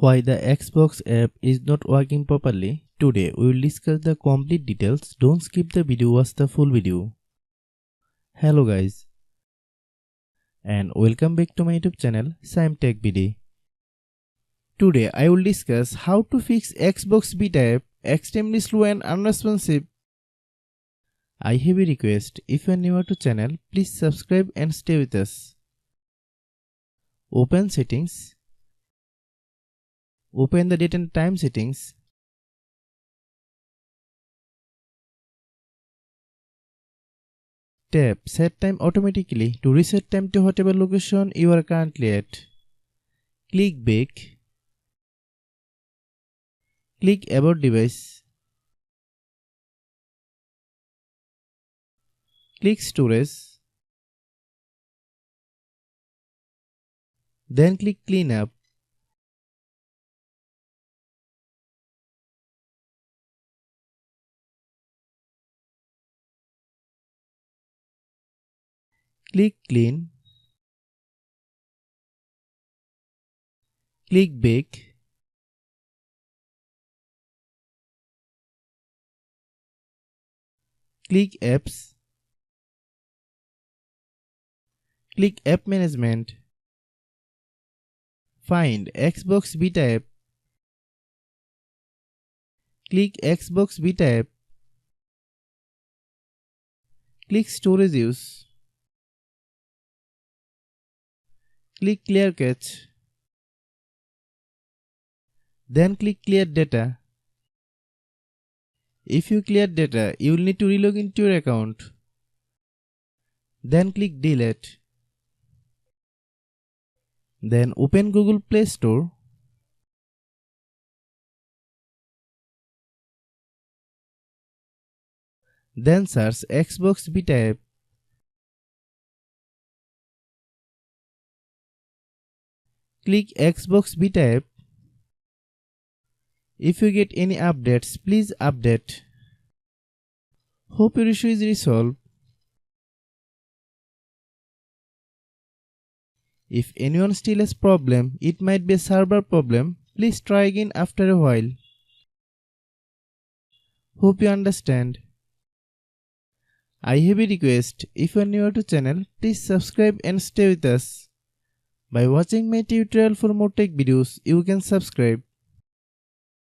Why the Xbox app is not working properly. Today we will discuss the complete details. Don't skip the video, watch the full video. Hello guys, and welcome back to my YouTube channel Shaem Tech BD. Today I will discuss how to fix Xbox beta app extremely slow and unresponsive. I have a request, if you are new to channel, please subscribe and stay with us. Open settings. Open the date and time settings. Tap set time automatically to reset time to whatever location you are currently at. Click back. Click about device. Click storage. Then click clean up. Click clean. Click back. Click apps. Click app management. Find Xbox beta app. Click Xbox beta app. Click storage use. Click clear cache. Then click clear data. If you clear data, you will need to relog into your account. Then click delete. Then open Google Play Store. Then search Xbox beta app. Click Xbox beta app. If you get any updates, please update. Hope your issue is resolved. If anyone still has problem, it might be a server problem. Please try again after a while. Hope you understand. I have a request, if you are new to channel, please subscribe and stay with us. By watching my tutorial for more tech videos, you can subscribe.